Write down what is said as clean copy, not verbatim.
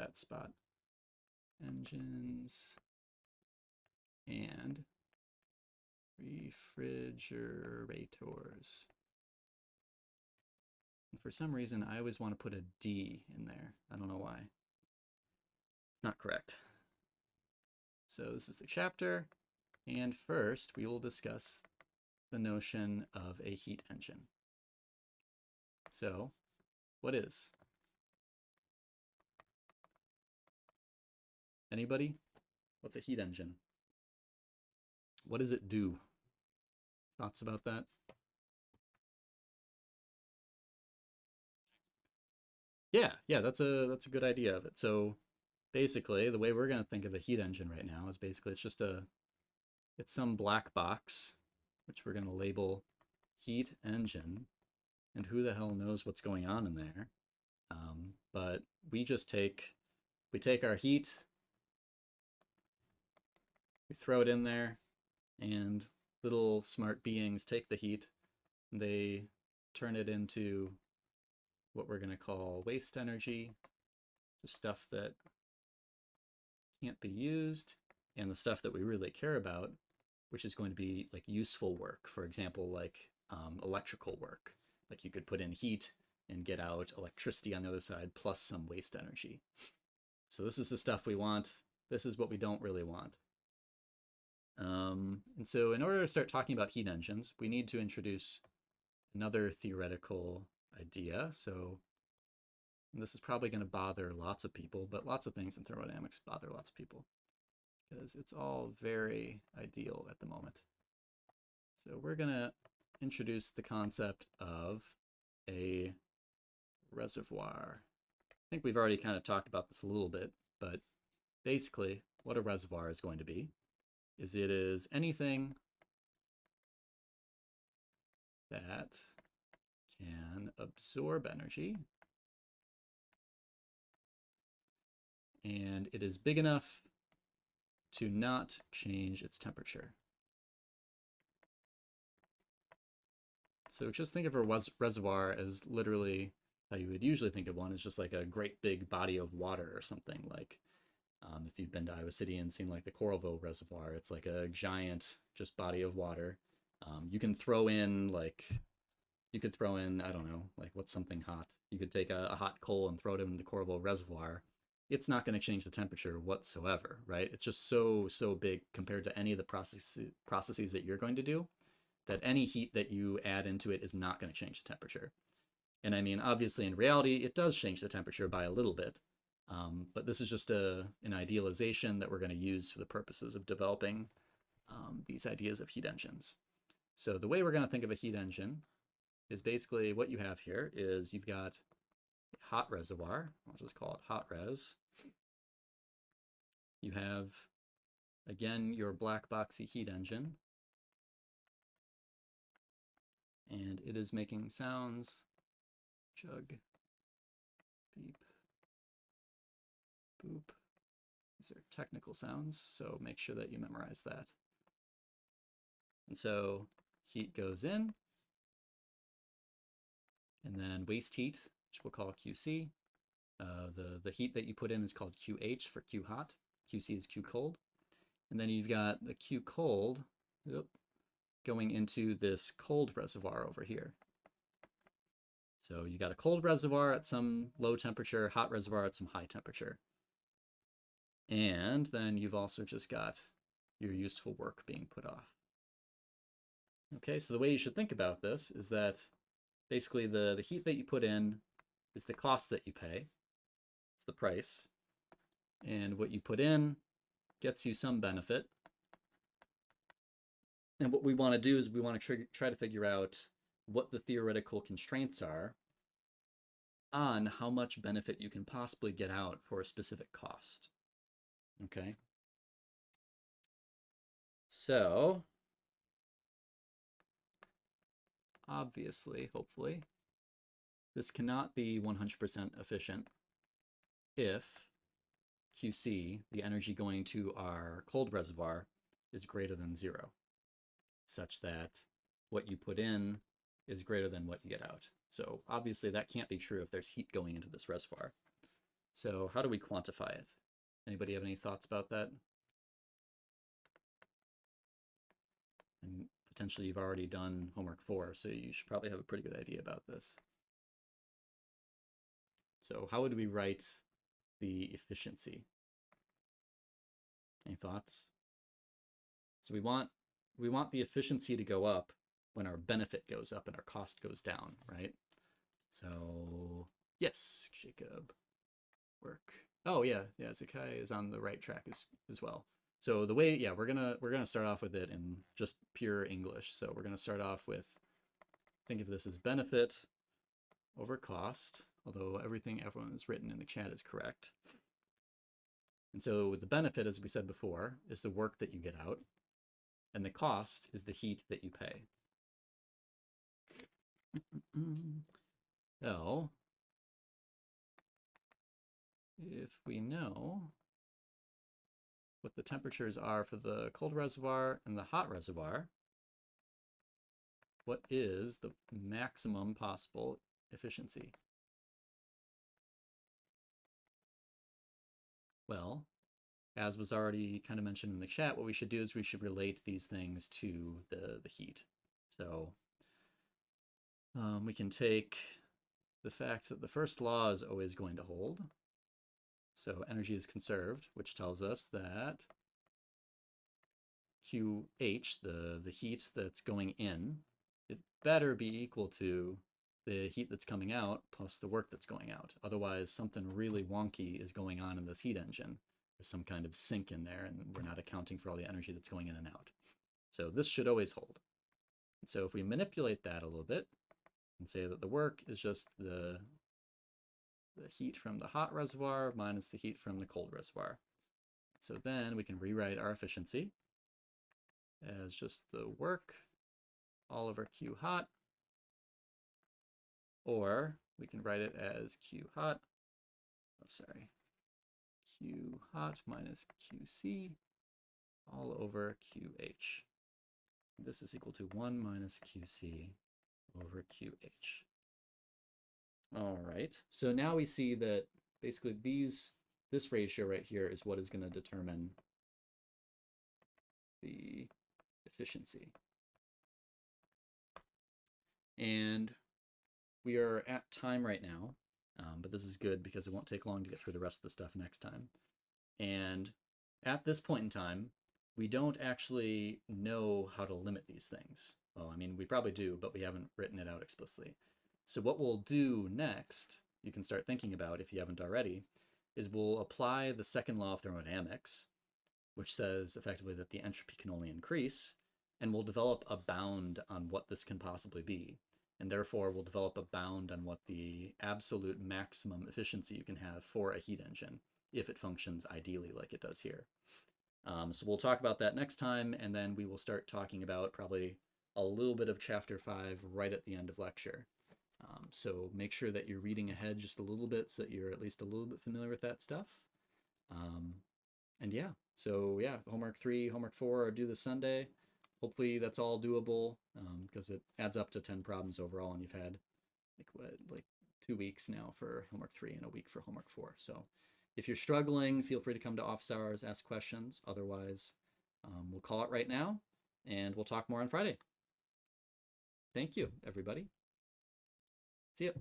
that spot. Engines and refrigerators. And for some reason, I always want to put a D in there. I don't know why. Not correct. So this is the chapter, and first we will discuss the notion of a heat engine. So, what is? Anybody? What's a heat engine? What does it do? Thoughts about that? Yeah, that's a good idea of it. So basically, the way we're going to think of a heat engine right now is basically it's some black box, which we're going to label heat engine, and who the hell knows what's going on in there. But we take our heat, we throw it in there, and little smart beings take the heat, and they turn it into what we're going to call waste energy, the stuff that can't be used, and the stuff that we really care about, which is going to be like useful work. For example, like electrical work. Like you could put in heat and get out electricity on the other side plus some waste energy. So this is the stuff we want. This is what we don't really want. And so in order to start talking about heat engines, we need to introduce another theoretical idea. So this is probably going to bother lots of people, but lots of things in thermodynamics bother lots of people because it's all very ideal at the moment. So we're going to introduce the concept of a reservoir. I think we've already kind of talked about this a little bit, but basically what a reservoir is going to be is it is anything that can absorb energy and it is big enough to not change its temperature. So just think of a reservoir as literally how you would usually think of one, as just like a great big body of water or something. Like if you've been to Iowa City and seen like the Coralville Reservoir, it's like a giant just body of water. You can throw in I don't know, like what's something hot? You could take a hot coal and throw it in the Coralville Reservoir. It's not going to change the temperature whatsoever, right? It's just so big compared to any of the processes that you're going to do, that any heat that you add into it is not going to change the temperature. And I mean, obviously in reality, it does change the temperature by a little bit. But this is just an idealization that we're going to use for the purposes of developing these ideas of heat engines. So the way we're going to think of a heat engine is basically what you have here is you've got a hot reservoir. I'll just call it hot res. You have, again, your black boxy heat engine. And it is making sounds. Chug, beep, boop. These are technical sounds, so make sure that you memorize that. And so heat goes in, and then waste heat, which we'll call QC. The heat that you put in is called QH for Q hot. QC is Q cold. And then you've got the Q cold going into this cold reservoir over here. So you got a cold reservoir at some low temperature, hot reservoir at some high temperature. And then you've also just got your useful work being put off. Okay, so the way you should think about this is that basically the heat that you put in is the cost that you pay. It's the price. And what you put in gets you some benefit. And what we want to do is we want to try to figure out what the theoretical constraints are on how much benefit you can possibly get out for a specific cost. Okay. So, obviously, hopefully, this cannot be 100% efficient if QC, the energy going to our cold reservoir, is greater than 0, such that what you put in is greater than what you get out. So obviously that can't be true if there's heat going into this reservoir. So how do we quantify it? Anybody have any thoughts about that? And potentially you've already done homework 4, so you should probably have a pretty good idea about this. So how would we write the efficiency? Any thoughts? So we want the efficiency to go up when our benefit goes up and our cost goes down, right? So yes, Jacob, work. Oh yeah, Zakai is on the right track as well. So the way, we're gonna start off with it in just pure English. So we're gonna start off with, think of this as benefit over cost, although everything everyone has written in the chat is correct. And so the benefit, as we said before, is the work that you get out, and the cost is the heat that you pay. So if we know what the temperatures are for the cold reservoir and the hot reservoir, what is the maximum possible efficiency? Well, as was already kind of mentioned in the chat, what we should do is we should relate these things to the heat. So we can take the fact that the first law is always going to hold. So energy is conserved, which tells us that QH, the heat that's going in, it better be equal to the heat that's coming out plus the work that's going out. Otherwise, something really wonky is going on in this heat engine. There's some kind of sink in there, and we're not accounting for all the energy that's going in and out. So this should always hold. And so if we manipulate that a little bit and say that the work is just the heat from the hot reservoir minus the heat from the cold reservoir. So then we can rewrite our efficiency as just the work all over Q hot, or we can write it as Q hot, Q hot minus QC all over QH. This is equal to 1 minus QC over QH. All right, so now we see that basically this ratio right here is what is going to determine the efficiency. And we are at time right now, but this is good because it won't take long to get through the rest of the stuff next time. And at this point in time, we don't actually know how to limit these things. Well, I mean, we probably do, but we haven't written it out explicitly. So what we'll do next, you can start thinking about if you haven't already, is we'll apply the second law of thermodynamics, which says effectively that the entropy can only increase, and we'll develop a bound on what this can possibly be. And therefore, we'll develop a bound on what the absolute maximum efficiency you can have for a heat engine, if it functions ideally like it does here. So we'll talk about that next time, and then we will start talking about probably a little bit of chapter 5 right at the end of lecture. So make sure that you're reading ahead just a little bit so that you're at least a little bit familiar with that stuff. And yeah, so yeah, homework 3, homework 4 are due this Sunday. Hopefully that's all doable because it adds up to 10 problems overall, and you've had like 2 weeks now for homework 3 and a week for homework 4. So if you're struggling, feel free to come to office hours, ask questions. Otherwise, we'll call it right now, and we'll talk more on Friday. Thank you, everybody. See you.